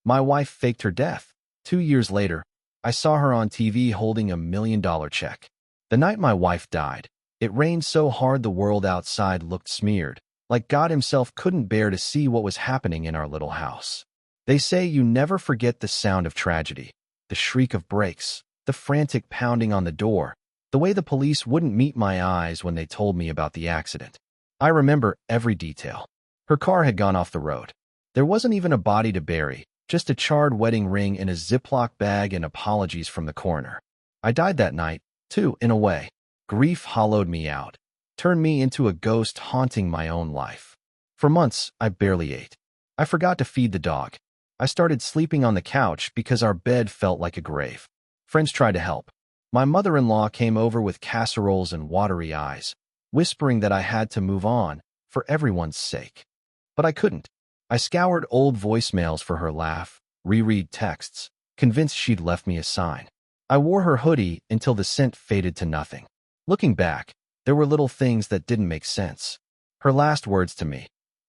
My wife faked her death. 2 years later, I saw her on TV holding $1 million check. The night my wife died, it rained so hard the world outside looked smeared, like God himself couldn't bear to see what was happening in our little house. They say you never forget the sound of tragedy, the shriek of brakes, the frantic pounding on the door, the way the police wouldn't meet my eyes when they told me about the accident. I remember every detail. Her car had gone off the road. There wasn't even a body to bury, just a charred wedding ring in a Ziploc bag and apologies from the coroner. I died that night, too, in a way. Grief hollowed me out, turned me into a ghost haunting my own life. For months, I barely ate. I forgot to feed the dog. I started sleeping on the couch because our bed felt like a grave. Friends tried to help. My mother-in-law came over with casseroles and watery eyes, whispering that I had to move on, for everyone's sake. But I couldn't. I scoured old voicemails for her laugh, reread texts, convinced she'd left me a sign. I wore her hoodie until the scent faded to nothing. Looking back, there were little things that didn't make sense. Her last words to me,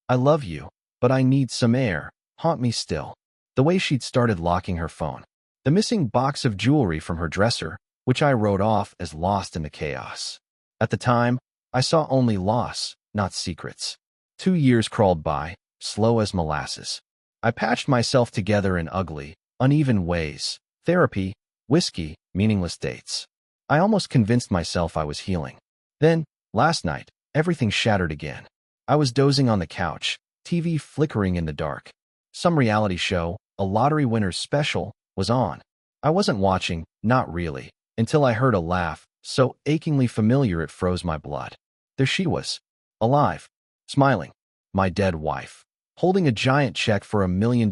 "I love you, but I need some air," haunt me still. The way she'd started locking her phone. The missing box of jewelry from her dresser, which I wrote off as lost in the chaos. At the time, I saw only loss, not secrets. 2 years crawled by, slow as molasses. I patched myself together in ugly, uneven ways. Therapy, whiskey, meaningless dates. I almost convinced myself I was healing. Then, last night, everything shattered again. I was dozing on the couch, TV flickering in the dark. Some reality show, a lottery winner's special, was on. I wasn't watching, not really, until I heard a laugh, so achingly familiar it froze my blood. There she was, alive, smiling, my dead wife, holding a giant check for $1 million,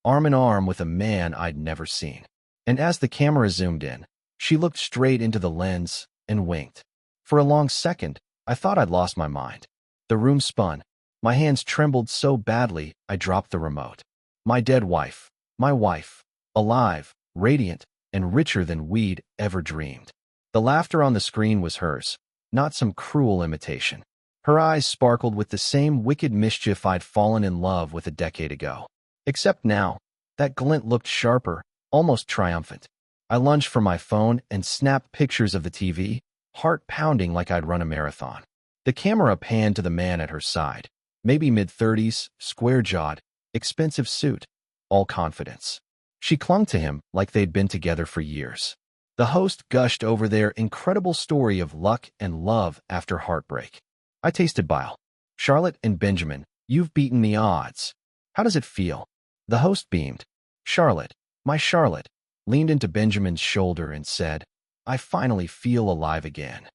arm in arm with a man I'd never seen. And as the camera zoomed in, she looked straight into the lens and winked. For a long second, I thought I'd lost my mind. The room spun. My hands trembled so badly, I dropped the remote. My dead wife, my wife, alive, radiant, and richer than we'd ever dreamed. The laughter on the screen was hers, not some cruel imitation. Her eyes sparkled with the same wicked mischief I'd fallen in love with a decade ago. Except now, that glint looked sharper, almost triumphant. I lunged for my phone and snapped pictures of the TV, heart pounding like I'd run a marathon. The camera panned to the man at her side, maybe mid-30s, square-jawed, expensive suit, all confidence. She clung to him like they'd been together for years. The host gushed over their incredible story of luck and love after heartbreak. I tasted bile. "Charlotte and Benjamin, you've beaten the odds. How does it feel?" The host beamed. "Charlotte, my Charlotte," leaned into Benjamin's shoulder and said, "I finally feel alive again."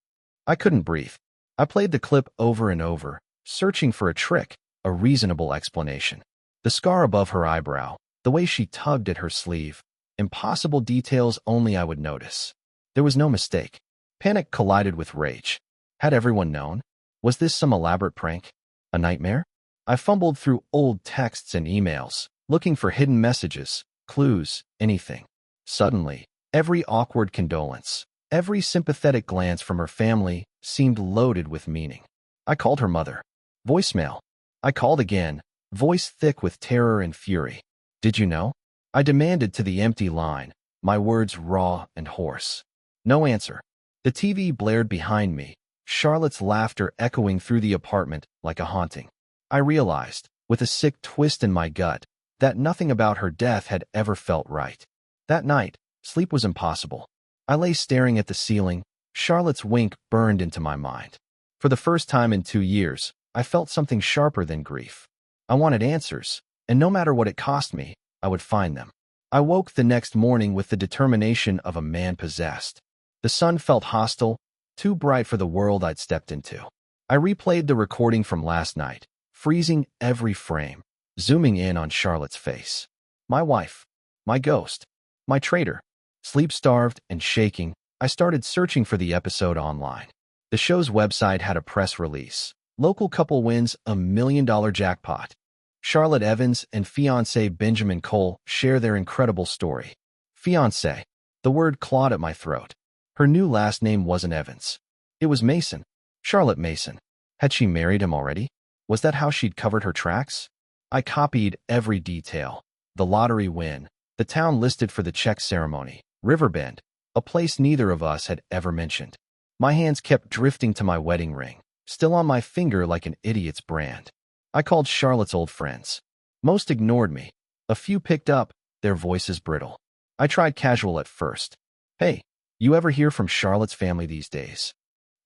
I couldn't breathe. I played the clip over and over, searching for a trick, a reasonable explanation. The scar above her eyebrow, the way she tugged at her sleeve, impossible details only I would notice. There was no mistake. Panic collided with rage. Had everyone known? Was this some elaborate prank? A nightmare? I fumbled through old texts and emails, looking for hidden messages, clues, anything. Suddenly, every awkward condolence, every sympathetic glance from her family seemed loaded with meaning. I called her mother. Voicemail. I called again, voice thick with terror and fury. "Did you know?" I demanded to the empty line, my words raw and hoarse. No answer. The TV blared behind me, Charlotte's laughter echoing through the apartment like a haunting. I realized, with a sick twist in my gut, that nothing about her death had ever felt right. That night, sleep was impossible. I lay staring at the ceiling. Charlotte's wink burned into my mind. For the first time in 2 years, I felt something sharper than grief. I wanted answers, and no matter what it cost me, I would find them. I woke the next morning with the determination of a man possessed. The sun felt hostile, too bright for the world I'd stepped into. I replayed the recording from last night, freezing every frame, zooming in on Charlotte's face. My wife, my ghost, my traitor. Sleep-starved and shaking, I started searching for the episode online. The show's website had a press release. Local couple wins $1 million jackpot. Charlotte Evans and fiancé Benjamin Cole share their incredible story. Fiancé. The word clawed at my throat. Her new last name wasn't Evans. It was Mason. Charlotte Mason. Had she married him already? Was that how she'd covered her tracks? I copied every detail. the lottery win, the town listed for the check ceremony, Riverbend, a place neither of us had ever mentioned. My hands kept drifting to my wedding ring, still on my finger like an idiot's brand. I called Charlotte's old friends. Most ignored me. A few picked up, their voices brittle. I tried casual at first. Hey, you ever hear from Charlotte's family these days?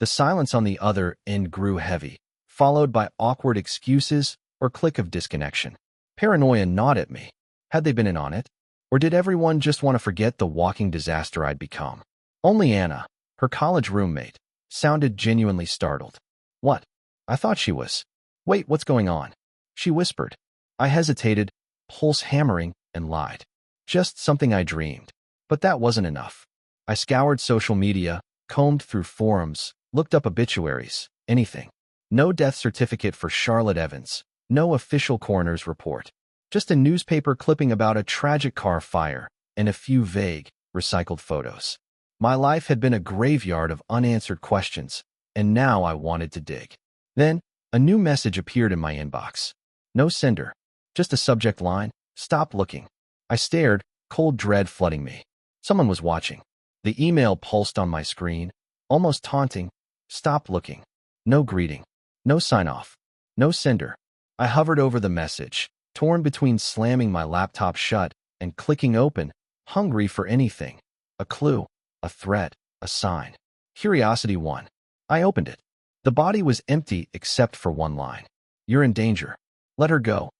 The silence on the other end grew heavy, followed by awkward excuses or click of disconnection. Paranoia gnawed at me. Had they been in on it? Or did everyone just want to forget the walking disaster I'd become? Only Anna, her college roommate, sounded genuinely startled. What? I thought she was. Wait, what's going on? She whispered. I hesitated, pulse hammering, and lied. Just something I dreamed. But that wasn't enough. I scoured social media, combed through forums, looked up obituaries, anything. No death certificate for Charlotte Evans, no official coroner's report. Just a newspaper clipping about a tragic car fire and a few vague, recycled photos. My life had been a graveyard of unanswered questions, and now I wanted to dig. Then, a new message appeared in my inbox. No sender, just a subject line, stop looking. I stared, cold dread flooding me. Someone was watching. The email pulsed on my screen, almost taunting. Stop looking. No greeting. No sign-off. No sender. I hovered over the message, torn between slamming my laptop shut and clicking open, hungry for anything. A clue, a threat, a sign. Curiosity won. I opened it. The body was empty except for one line. You're in danger. Let her go.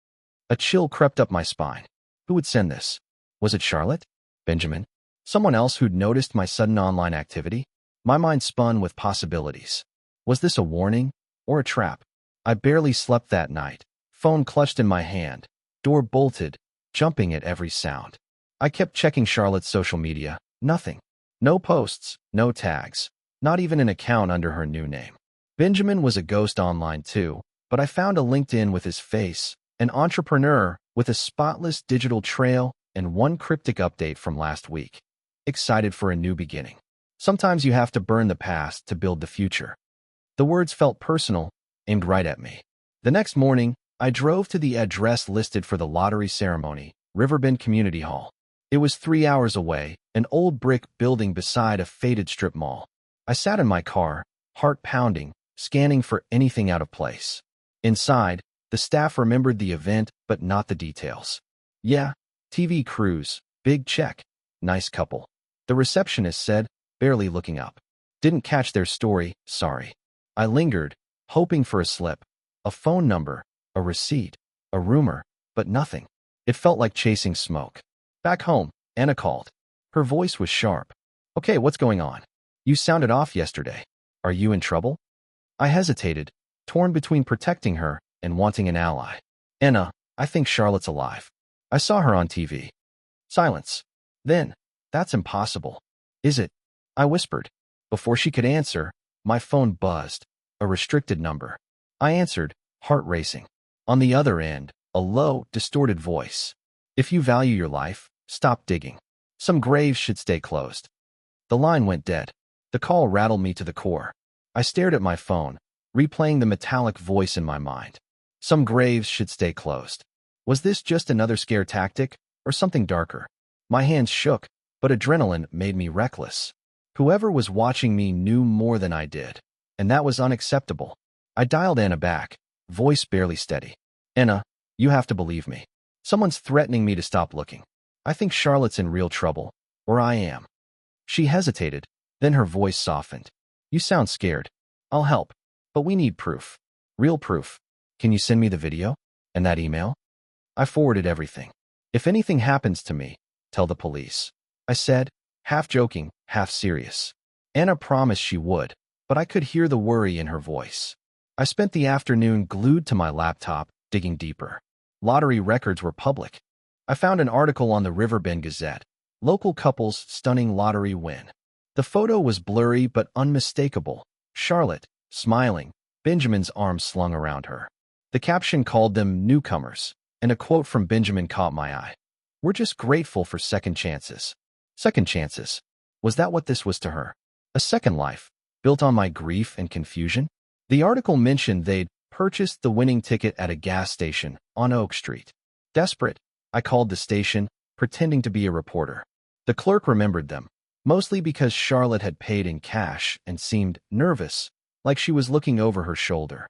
A chill crept up my spine. Who would send this? Was it Charlotte? Benjamin? Someone else who'd noticed my sudden online activity? My mind spun with possibilities. Was this a warning or a trap? I barely slept that night. Phone clutched in my hand. Door bolted, jumping at every sound. I kept checking Charlotte's social media. Nothing. No posts, no tags. Not even an account under her new name. Benjamin was a ghost online too, but I found a LinkedIn with his face, an entrepreneur with a spotless digital trail and one cryptic update from last week. Excited for a new beginning. Sometimes you have to burn the past to build the future. The words felt personal, aimed right at me. The next morning, I drove to the address listed for the lottery ceremony, Riverbend Community Hall. It was 3 hours away, an old brick building beside a faded strip mall. I sat in my car, heart pounding, scanning for anything out of place. Inside, the staff remembered the event, but not the details. Yeah, TV crews, big check, nice couple. The receptionist said, barely looking up. Didn't catch their story, sorry. I lingered, hoping for a slip, a phone number, a receipt, a rumor, but nothing. It felt like chasing smoke. Back home, Anna called. Her voice was sharp. Okay, what's going on? You sounded off yesterday. Are you in trouble? I hesitated, torn between protecting her and wanting an ally. Anna, I think Charlotte's alive. I saw her on TV. Silence. Then, that's impossible. Is it? I whispered. Before she could answer, my phone buzzed. A restricted number. I answered, heart racing. On the other end, a low, distorted voice. If you value your life, stop digging. Some graves should stay closed. The line went dead. The call rattled me to the core. I stared at my phone, replaying the metallic voice in my mind. Some graves should stay closed. Was this just another scare tactic, or something darker? My hands shook, but adrenaline made me reckless. Whoever was watching me knew more than I did, and that was unacceptable. I dialed Anna back, voice barely steady. Anna, you have to believe me. Someone's threatening me to stop looking. I think Charlotte's in real trouble, or I am. She hesitated, then her voice softened. You sound scared. I'll help, but we need proof. Real proof. Can you send me the video? And that email? I forwarded everything. If anything happens to me, tell the police. I said, half joking, half serious. Anna promised she would, but I could hear the worry in her voice. I spent the afternoon glued to my laptop, digging deeper. Lottery records were public. I found an article on the Riverbend Gazette. Local couple's stunning lottery win. The photo was blurry but unmistakable. Charlotte, smiling, Benjamin's arms slung around her. The caption called them newcomers, and a quote from Benjamin caught my eye. We're just grateful for second chances. Second chances. Was that what this was to her? A second life, built on my grief and confusion? The article mentioned they'd purchased the winning ticket at a gas station on Oak Street. Desperate, I called the station, pretending to be a reporter. The clerk remembered them, mostly because Charlotte had paid in cash and seemed nervous, like she was looking over her shoulder.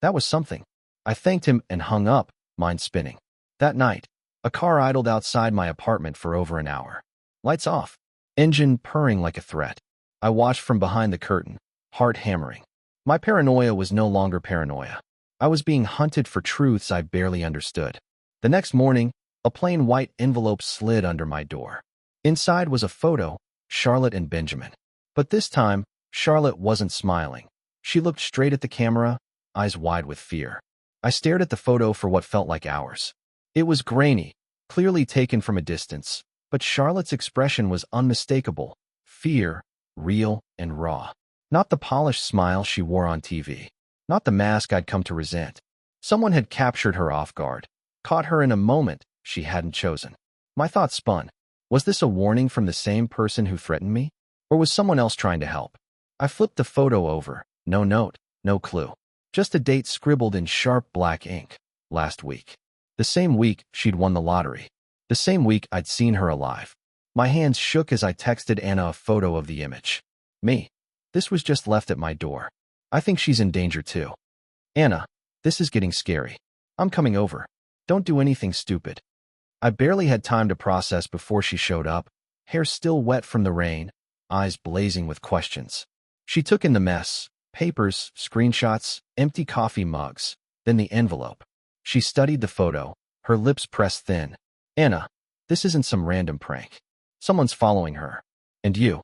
That was something. I thanked him and hung up, mind spinning. That night, a car idled outside my apartment for over an hour. Lights off, engine purring like a threat. I watched from behind the curtain, heart hammering. My paranoia was no longer paranoia. I was being hunted for truths I barely understood. The next morning, a plain white envelope slid under my door. Inside was a photo, Charlotte and Benjamin. But this time, Charlotte wasn't smiling. She looked straight at the camera, eyes wide with fear. I stared at the photo for what felt like hours. It was grainy, clearly taken from a distance, but Charlotte's expression was unmistakable. Fear, real and raw. Not the polished smile she wore on TV. Not the mask I'd come to resent. Someone had captured her off guard, caught her in a moment she hadn't chosen. My thoughts spun. Was this a warning from the same person who threatened me? Or was someone else trying to help? I flipped the photo over. No note, no clue. Just a date scribbled in sharp black ink. Last week. The same week she'd won the lottery. The same week I'd seen her alive. My hands shook as I texted Anna a photo of the image. Me. This was just left at my door. I think she's in danger too. Anna, this is getting scary. I'm coming over. Don't do anything stupid. I barely had time to process before she showed up, hair still wet from the rain, eyes blazing with questions. She took in the mess, papers, screenshots, empty coffee mugs, then the envelope. She studied the photo, her lips pressed thin. Anna, this isn't some random prank. Someone's following her. And you.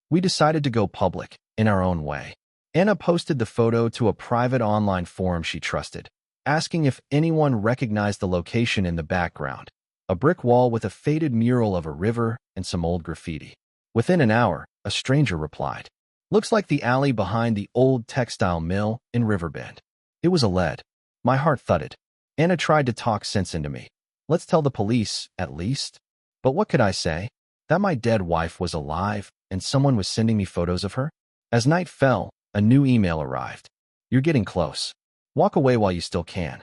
We decided to go public, in our own way. Anna posted the photo to a private online forum she trusted, asking if anyone recognized the location in the background. A brick wall with a faded mural of a river and some old graffiti. Within an hour, a stranger replied. Looks like the alley behind the old textile mill in Riverbend. It was a lead. My heart thudded. Anna tried to talk sense into me. Let's tell the police, at least. But what could I say? That my dead wife was alive and someone was sending me photos of her? As night fell, a new email arrived. You're getting close. Walk away while you still can.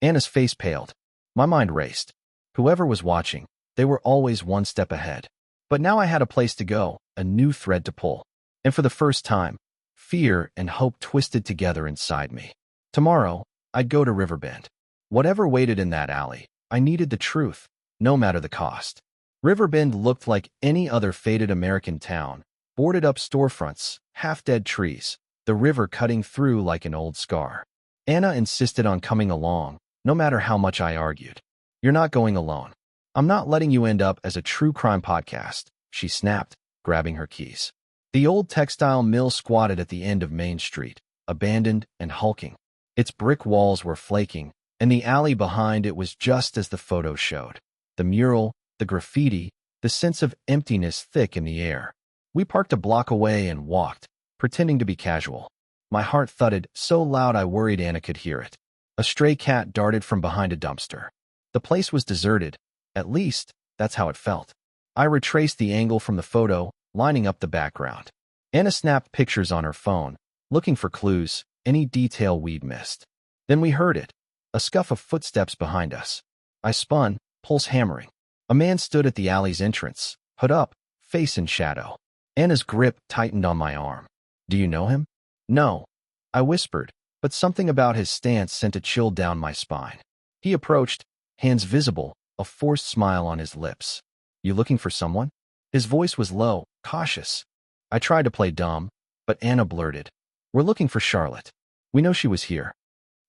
Anna's face paled. My mind raced. Whoever was watching, they were always one step ahead. But now I had a place to go, a new thread to pull. And for the first time, fear and hope twisted together inside me. Tomorrow, I'd go to Riverbend. Whatever waited in that alley, I needed the truth, no matter the cost. Riverbend looked like any other faded American town, boarded up storefronts, half-dead trees, the river cutting through like an old scar. Anna insisted on coming along, no matter how much I argued. You're not going alone. I'm not letting you end up as a true crime podcast, she snapped, grabbing her keys. The old textile mill squatted at the end of Main Street, abandoned and hulking. Its brick walls were flaking, and the alley behind it was just as the photo showed. The mural, the graffiti, the sense of emptiness thick in the air. We parked a block away and walked, pretending to be casual. My heart thudded so loud I worried Anna could hear it. A stray cat darted from behind a dumpster. The place was deserted. At least, that's how it felt. I retraced the angle from the photo, lining up the background. Anna snapped pictures on her phone, looking for clues, any detail we'd missed. Then we heard it, a scuff of footsteps behind us. I spun, pulse hammering. A man stood at the alley's entrance, hood up, face in shadow. Anna's grip tightened on my arm. Do you know him? No, I whispered, but something about his stance sent a chill down my spine. He approached, hands visible, a forced smile on his lips. You looking for someone? His voice was low, cautious. I tried to play dumb, but Anna blurted. We're looking for Charlotte. We know she was here.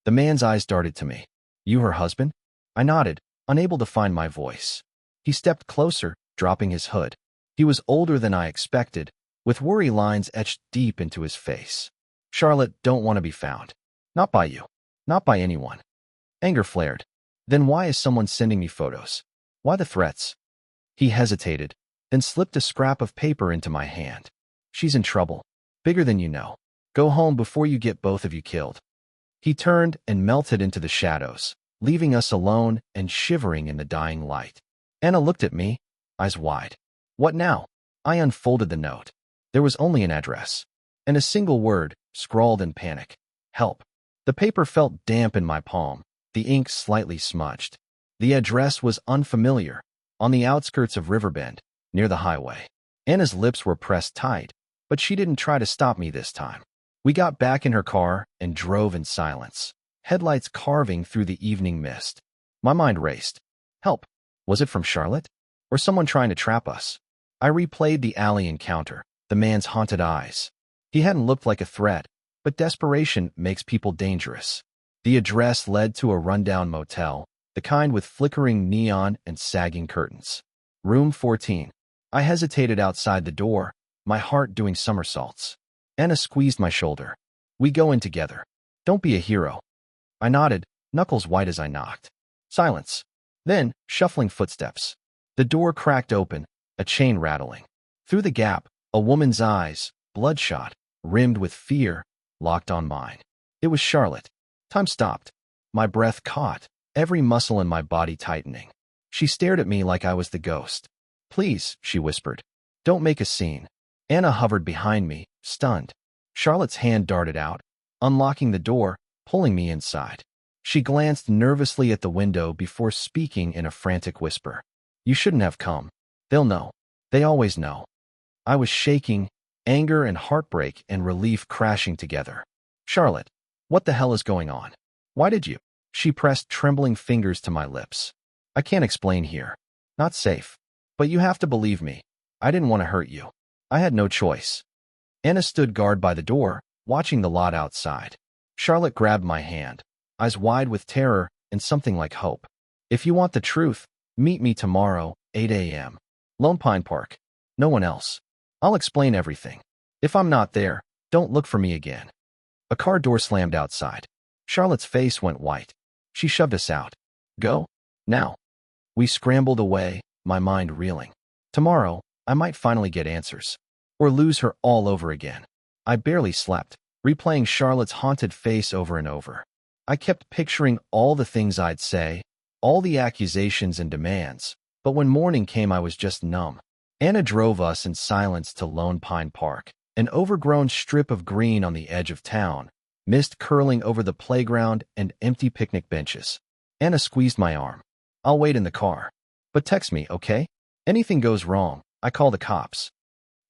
The man's eyes darted to me. You her husband? I nodded, unable to find my voice. He stepped closer, dropping his hood. He was older than I expected, with worry lines etched deep into his face. Charlotte don't want to be found. Not by you. Not by anyone. Anger flared. Then why is someone sending me photos? Why the threats? He hesitated, then slipped a scrap of paper into my hand. She's in trouble. Bigger than you know. Go home before you get both of you killed. He turned and melted into the shadows, leaving us alone and shivering in the dying light. Anna looked at me, eyes wide. What now? I unfolded the note. There was only an address, and a single word, scrawled in panic. Help. The paper felt damp in my palm, the ink slightly smudged. The address was unfamiliar, on the outskirts of Riverbend, near the highway. Anna's lips were pressed tight, but she didn't try to stop me this time. We got back in her car and drove in silence, headlights carving through the evening mist. My mind raced. Help! Was it from Charlotte? Or someone trying to trap us? I replayed the alley encounter, the man's haunted eyes. He hadn't looked like a threat, but desperation makes people dangerous. The address led to a rundown motel, the kind with flickering neon and sagging curtains. Room 14. I hesitated outside the door, my heart doing somersaults. Anna squeezed my shoulder. We go in together. Don't be a hero. I nodded, knuckles white as I knocked. Silence. Then, shuffling footsteps. The door cracked open, a chain rattling. Through the gap, a woman's eyes, bloodshot, rimmed with fear, locked on mine. It was Charlotte. Time stopped. My breath caught, every muscle in my body tightening. She stared at me like I was the ghost. Please, she whispered. Don't make a scene. Anna hovered behind me, stunned. Charlotte's hand darted out, unlocking the door, pulling me inside. She glanced nervously at the window before speaking in a frantic whisper. You shouldn't have come. They'll know. They always know. I was shaking, anger and heartbreak and relief crashing together. Charlotte, what the hell is going on? Why did you? She pressed trembling fingers to my lips. I can't explain here. Not safe. But you have to believe me. I didn't want to hurt you. I had no choice. Anna stood guard by the door, watching the lot outside. Charlotte grabbed my hand, eyes wide with terror and something like hope. If you want the truth, meet me tomorrow, 8 a.m. Lone Pine Park. No one else. I'll explain everything. If I'm not there, don't look for me again. A car door slammed outside. Charlotte's face went white. She shoved us out. Go. Now. We scrambled away, my mind reeling. Tomorrow, I might finally get answers. Or lose her all over again. I barely slept, replaying Charlotte's haunted face over and over. I kept picturing all the things I'd say, all the accusations and demands, but when morning came I was just numb. Anna drove us in silence to Lone Pine Park, an overgrown strip of green on the edge of town, mist curling over the playground and empty picnic benches. Anna squeezed my arm. I'll wait in the car. But text me, okay? Anything goes wrong, I call the cops.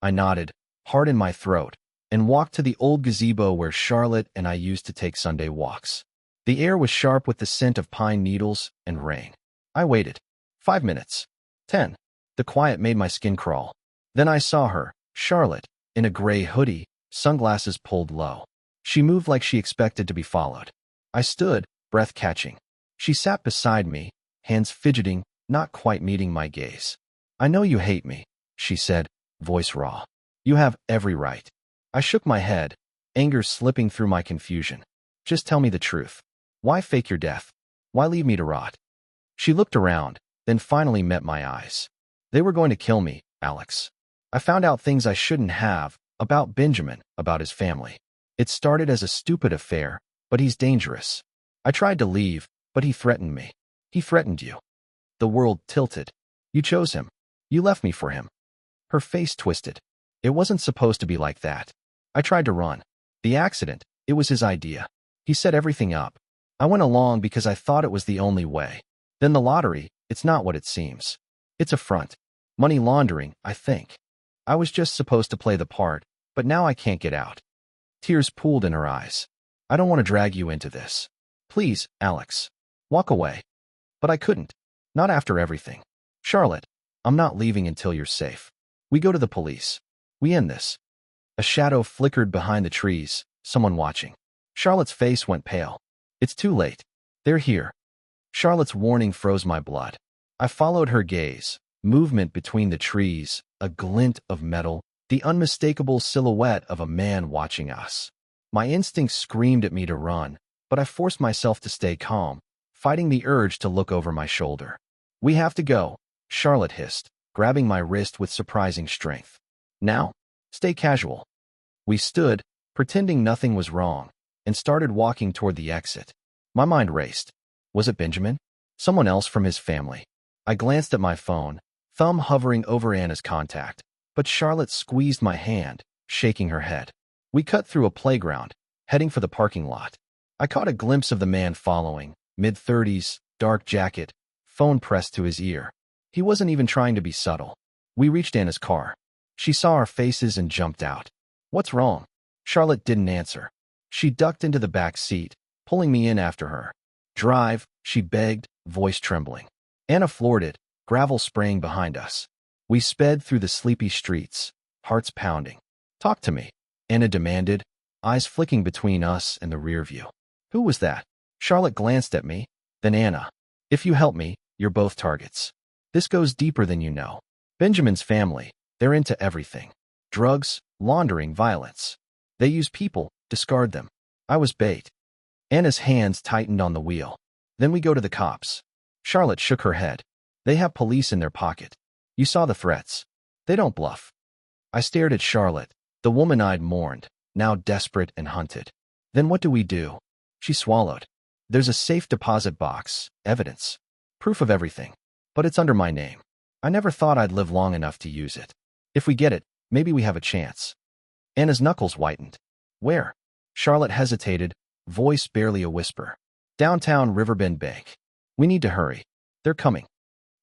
I nodded, heart in my throat, and walked to the old gazebo where Charlotte and I used to take Sunday walks. The air was sharp with the scent of pine needles and rain. I waited. 5 minutes. 10. The quiet made my skin crawl. Then I saw her, Charlotte, in a gray hoodie, sunglasses pulled low. She moved like she expected to be followed. I stood, breath catching. She sat beside me, hands fidgeting, not quite meeting my gaze. I know you hate me, she said, voice raw. You have every right. I shook my head, anger slipping through my confusion. Just tell me the truth. Why fake your death? Why leave me to rot? She looked around, then finally met my eyes. They were going to kill me, Alex. I found out things I shouldn't have, about Benjamin, about his family. It started as a stupid affair, but he's dangerous. I tried to leave, but he threatened me. He threatened you. The world tilted. You chose him. You left me for him. Her face twisted. It wasn't supposed to be like that. I tried to run. The accident, it was his idea. He set everything up. I went along because I thought it was the only way. Then the lottery, it's not what it seems. It's a front. Money laundering, I think. I was just supposed to play the part, but now I can't get out. Tears pooled in her eyes. I don't want to drag you into this. Please, Alex. Walk away. But I couldn't. Not after everything. Charlotte, I'm not leaving until you're safe. We go to the police. We end this. A shadow flickered behind the trees, someone watching. Charlotte's face went pale. It's too late. They're here. Charlotte's warning froze my blood. I followed her gaze, movement between the trees, a glint of metal, the unmistakable silhouette of a man watching us. My instincts screamed at me to run, but I forced myself to stay calm, fighting the urge to look over my shoulder. We have to go, Charlotte hissed, grabbing my wrist with surprising strength. Now, stay casual. We stood, pretending nothing was wrong, and started walking toward the exit. My mind raced. Was it Benjamin? Someone else from his family? I glanced at my phone, thumb hovering over Anna's contact, but Charlotte squeezed my hand, shaking her head. We cut through a playground, heading for the parking lot. I caught a glimpse of the man following, mid-30s, dark jacket, phone pressed to his ear. He wasn't even trying to be subtle. We reached Anna's car. She saw our faces and jumped out. "What's wrong?" Charlotte didn't answer. She ducked into the back seat, pulling me in after her. "Drive," she begged, voice trembling. Anna floored it, gravel spraying behind us. We sped through the sleepy streets, hearts pounding. "Talk to me," Anna demanded, eyes flicking between us and the rear view. "Who was that?" Charlotte glanced at me, then Anna. "If you help me, you're both targets. This goes deeper than you know. Benjamin's family, they're into everything. Drugs, laundering, violence. They use people, discard them. I was bait." Anna's hands tightened on the wheel. "Then we go to the cops." Charlotte shook her head. "They have police in their pocket. You saw the threats. They don't bluff." I stared at Charlotte. The woman-eyed mourned, now desperate and hunted. "Then what do we do?" She swallowed. "There's a safe deposit box, evidence, proof of everything. But it's under my name. I never thought I'd live long enough to use it. If we get it, maybe we have a chance." Anna's knuckles whitened. "Where?" Charlotte hesitated, voice barely a whisper. "Downtown Riverbend Bank. We need to hurry. They're coming."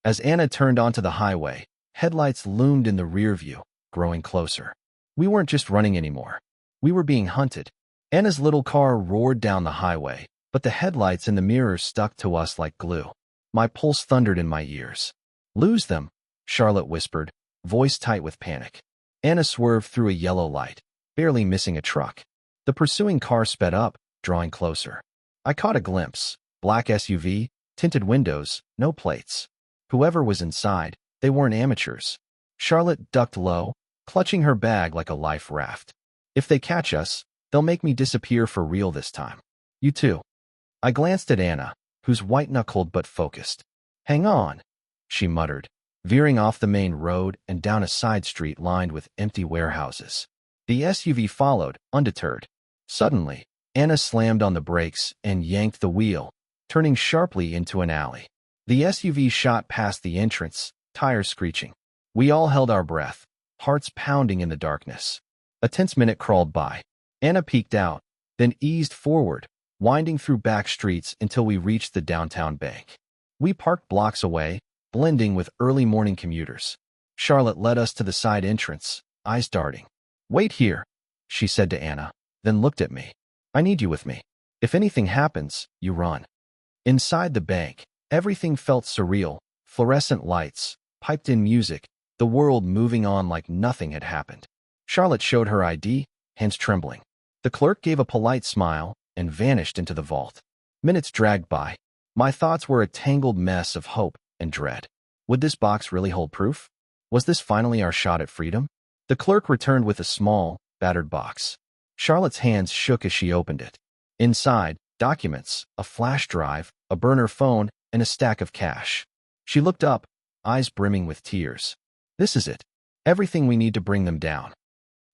As Anna turned onto the highway, headlights loomed in the rear view, growing closer. We weren't just running anymore. We were being hunted. Anna's little car roared down the highway, but the headlights in the mirror stuck to us like glue. My pulse thundered in my ears. "Lose them," Charlotte whispered, voice tight with panic. Anna swerved through a yellow light, barely missing a truck. The pursuing car sped up, drawing closer. I caught a glimpse. Black SUV, tinted windows, no plates. Whoever was inside, they weren't amateurs. Charlotte ducked low, clutching her bag like a life raft. "If they catch us, they'll make me disappear for real this time. You too." I glanced at Anna, who's white-knuckled but focused. "Hang on," she muttered, veering off the main road and down a side street lined with empty warehouses. The SUV followed, undeterred. Suddenly, Anna slammed on the brakes and yanked the wheel, turning sharply into an alley. The SUV shot past the entrance, tires screeching. We all held our breath, hearts pounding in the darkness. A tense minute crawled by. Anna peeked out, then eased forward, winding through back streets until we reached the downtown bank. We parked blocks away, blending with early morning commuters. Charlotte led us to the side entrance, eyes darting. "Wait here," she said to Anna, then looked at me. "I need you with me. If anything happens, you run." Inside the bank, everything felt surreal. Fluorescent lights, piped-in music, the world moving on like nothing had happened. Charlotte showed her ID, hands trembling. The clerk gave a polite smile and vanished into the vault. Minutes dragged by. My thoughts were a tangled mess of hope and dread. Would this box really hold proof? Was this finally our shot at freedom? The clerk returned with a small, battered box. Charlotte's hands shook as she opened it. Inside, documents, a flash drive, a burner phone, and a stack of cash. She looked up, eyes brimming with tears. "This is it. Everything we need to bring them down."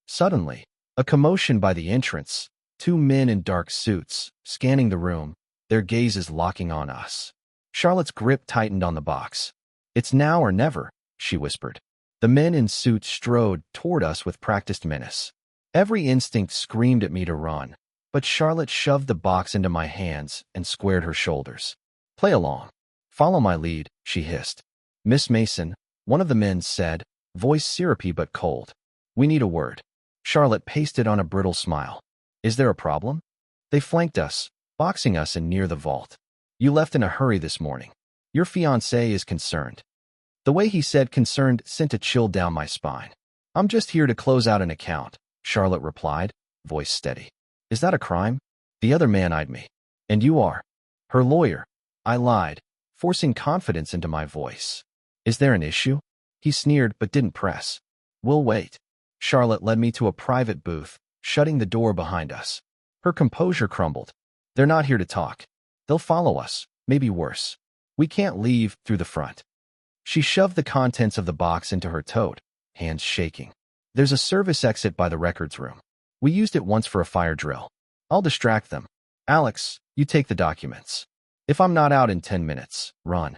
Suddenly, a commotion by the entrance. Two men in dark suits, scanning the room, their gazes locking on us. Charlotte's grip tightened on the box. "It's now or never," she whispered. The men in suits strode toward us with practiced menace. Every instinct screamed at me to run, but Charlotte shoved the box into my hands and squared her shoulders. "Play along. Follow my lead," she hissed. "Miss Mason," one of the men said, voice syrupy but cold. "We need a word." Charlotte pasted on a brittle smile. "Is there a problem?" They flanked us, boxing us in near the vault. "You left in a hurry this morning. Your fiancé is concerned." The way he said concerned sent a chill down my spine. "I'm just here to close out an account," Charlotte replied, voice steady. "Is that a crime?" The other man eyed me. "And you are?" "Her lawyer." I lied, forcing confidence into my voice. "Is there an issue?" He sneered but didn't press. "We'll wait." Charlotte led me to a private booth, shutting the door behind us. Her composure crumbled. "They're not here to talk. They'll follow us, maybe worse. We can't leave through the front." She shoved the contents of the box into her tote, hands shaking. "There's a service exit by the records room. We used it once for a fire drill. I'll distract them. Alex, you take the documents. If I'm not out in 10 minutes, run."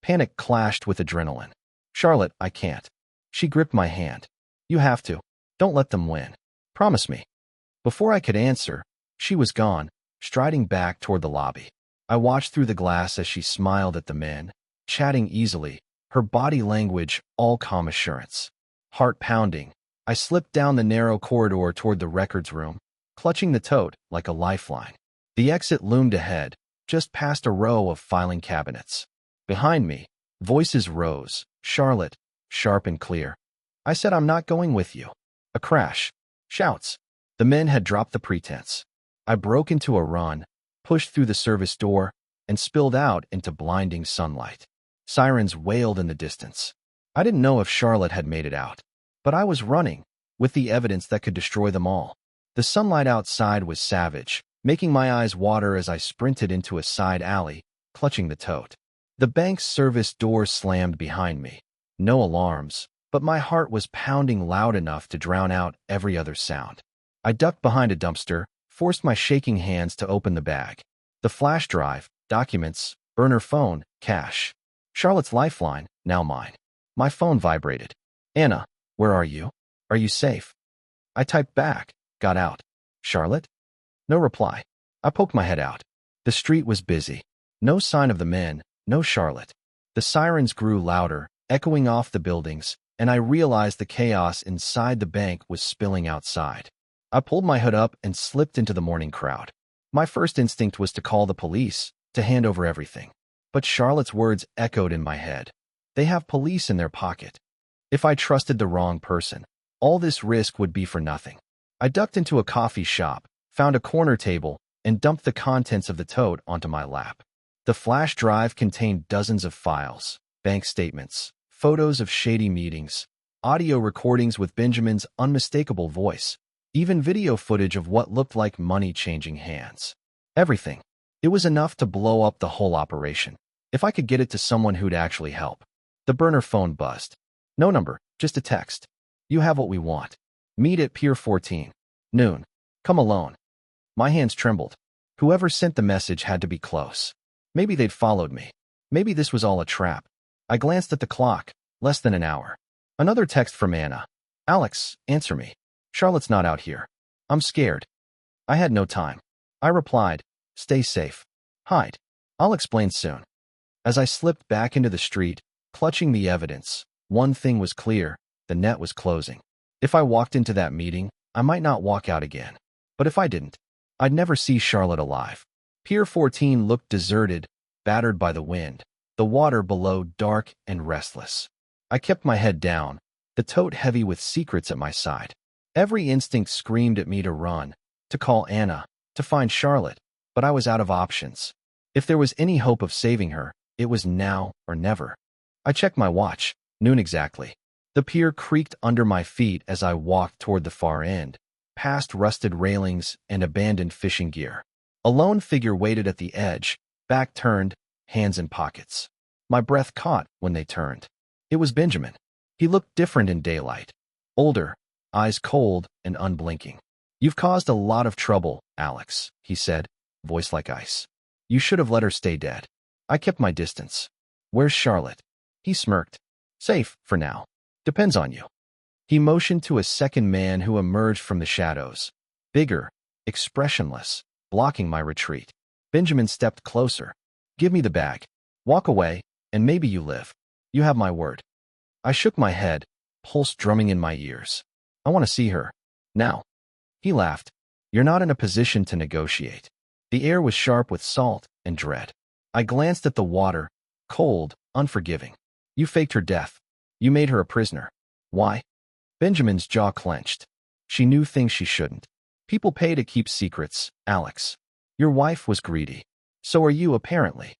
Panic clashed with adrenaline. "Charlotte, I can't." She gripped my hand. "You have to. Don't let them win. Promise me." Before I could answer, she was gone, striding back toward the lobby. I watched through the glass as she smiled at the men, chatting easily, her body language all calm assurance. Heart pounding, I slipped down the narrow corridor toward the records room, clutching the tote like a lifeline. The exit loomed ahead, just past a row of filing cabinets. Behind me, voices rose, Charlotte, sharp and clear. I said, I'm not going with you. A crash. Shouts. The men had dropped the pretense. I broke into a run, pushed through the service door, and spilled out into blinding sunlight. Sirens wailed in the distance. I didn't know if Charlotte had made it out, but I was running, with the evidence that could destroy them all. The sunlight outside was savage, making my eyes water as I sprinted into a side alley, clutching the tote. The bank's service door slammed behind me. No alarms, but my heart was pounding loud enough to drown out every other sound. I ducked behind a dumpster, forced my shaking hands to open the bag. The flash drive, documents, burner phone, cash. Charlotte's lifeline, now mine. My phone vibrated. Anna, where are you? Are you safe? I typed back, got out. Charlotte? No reply. I poked my head out. The street was busy. No sign of the men, no Charlotte. The sirens grew louder, echoing off the buildings, and I realized the chaos inside the bank was spilling outside. I pulled my hood up and slipped into the morning crowd. My first instinct was to call the police, to hand over everything. But Charlotte's words echoed in my head. They have police in their pocket. If I trusted the wrong person, all this risk would be for nothing. I ducked into a coffee shop, found a corner table, and dumped the contents of the tote onto my lap. The flash drive contained dozens of files, bank statements, photos of shady meetings, audio recordings with Benjamin's unmistakable voice, even video footage of what looked like money changing hands. Everything. It was enough to blow up the whole operation, if I could get it to someone who'd actually help. The burner phone buzzed. No number, just a text. You have what we want. Meet at Pier 14. Noon. Come alone. My hands trembled. Whoever sent the message had to be close. Maybe they'd followed me. Maybe this was all a trap. I glanced at the clock. Less than an hour. Another text from Anna. Alex, answer me. Charlotte's not out here. I'm scared. I had no time. I replied, stay safe. Hide. I'll explain soon. As I slipped back into the street, clutching the evidence, one thing was clear, the net was closing. If I walked into that meeting, I might not walk out again. But if I didn't, I'd never see Charlotte alive. Pier 14 looked deserted, battered by the wind, the water below dark and restless. I kept my head down, the tote heavy with secrets at my side. Every instinct screamed at me to run, to call Anna, to find Charlotte, but I was out of options. If there was any hope of saving her, it was now or never. I checked my watch, noon exactly. The pier creaked under my feet as I walked toward the far end, past rusted railings and abandoned fishing gear. A lone figure waited at the edge, back turned, hands in pockets. My breath caught when they turned. It was Benjamin. He looked different in daylight. Older, eyes cold and unblinking. You've caused a lot of trouble, Alex, he said, voice like ice. You should have let her stay dead. I kept my distance. Where's Charlotte? He smirked. Safe, for now. Depends on you. He motioned to a second man who emerged from the shadows. Bigger, expressionless, blocking my retreat. Benjamin stepped closer. Give me the bag. Walk away, and maybe you live. You have my word. I shook my head, pulse drumming in my ears. I want to see her. Now. He laughed. You're not in a position to negotiate. The air was sharp with salt and dread. I glanced at the water, cold, unforgiving. You faked her death. You made her a prisoner. Why? Benjamin's jaw clenched. She knew things she shouldn't. People pay to keep secrets, Alex. Your wife was greedy. So are you, apparently.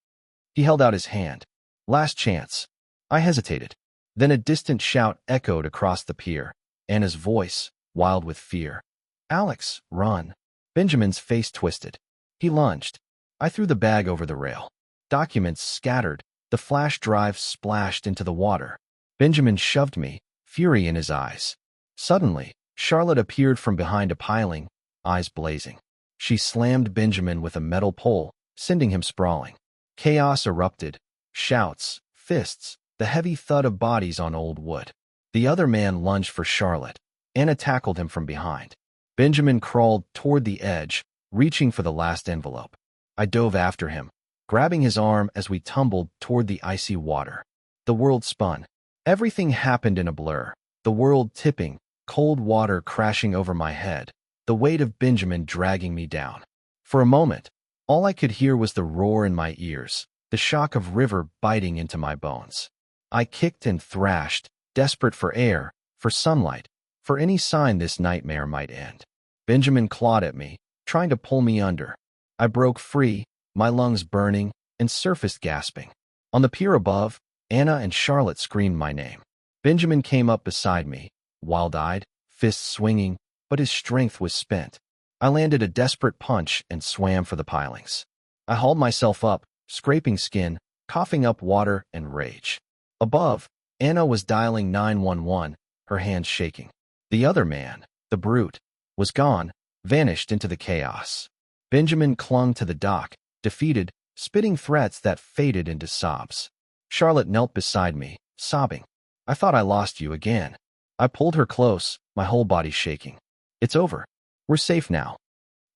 He held out his hand. Last chance. I hesitated. Then a distant shout echoed across the pier. Anna's voice, wild with fear. Alex, run. Benjamin's face twisted. He lunged. I threw the bag over the rail. Documents scattered. The flash drive splashed into the water. Benjamin shoved me, fury in his eyes. Suddenly, Charlotte appeared from behind a piling, eyes blazing. She slammed Benjamin with a metal pole, sending him sprawling. Chaos erupted. Shouts, fists, the heavy thud of bodies on old wood. The other man lunged for Charlotte. Anna tackled him from behind. Benjamin crawled toward the edge, reaching for the last envelope. I dove after him. grabbing his arm as we tumbled toward the icy water. The world spun. Everything happened in a blur. The world tipping, cold water crashing over my head, the weight of Benjamin dragging me down. For a moment, all I could hear was the roar in my ears, the shock of river biting into my bones. I kicked and thrashed, desperate for air, for sunlight, for any sign this nightmare might end. Benjamin clawed at me, trying to pull me under. I broke free, my lungs burning, and surfaced gasping. On the pier above, Anna and Charlotte screamed my name. Benjamin came up beside me, wild-eyed, fists swinging, but his strength was spent. I landed a desperate punch and swam for the pilings. I hauled myself up, scraping skin, coughing up water and rage. Above, Anna was dialing 911, her hands shaking. The other man, the brute, was gone, vanished into the chaos. Benjamin clung to the dock, defeated, spitting threats that faded into sobs. Charlotte knelt beside me, sobbing. I thought I lost you again. I pulled her close, my whole body shaking. It's over. We're safe now.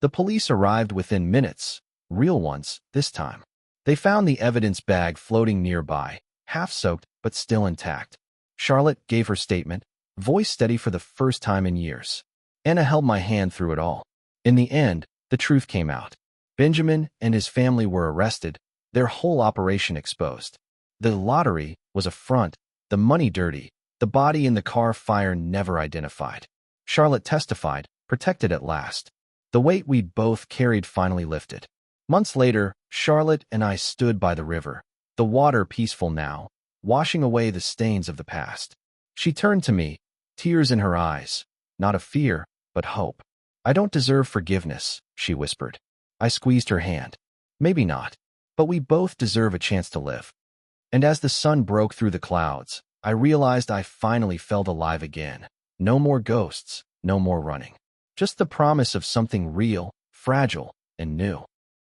The police arrived within minutes, real ones, this time. They found the evidence bag floating nearby, half-soaked but still intact. Charlotte gave her statement, voice steady for the first time in years. Anna held my hand through it all. In the end, the truth came out. Benjamin and his family were arrested, their whole operation exposed. The lottery was a front, the money dirty, the body in the car fire never identified. Charlotte testified, protected at last. The weight we'd both carried finally lifted. Months later, Charlotte and I stood by the river, the water peaceful now, washing away the stains of the past. She turned to me, tears in her eyes, not of fear, but hope. I don't deserve forgiveness, she whispered. I squeezed her hand. Maybe not, but we both deserve a chance to live. And as the sun broke through the clouds, I realized I finally felt alive again. No more ghosts, no more running. Just the promise of something real, fragile, and new.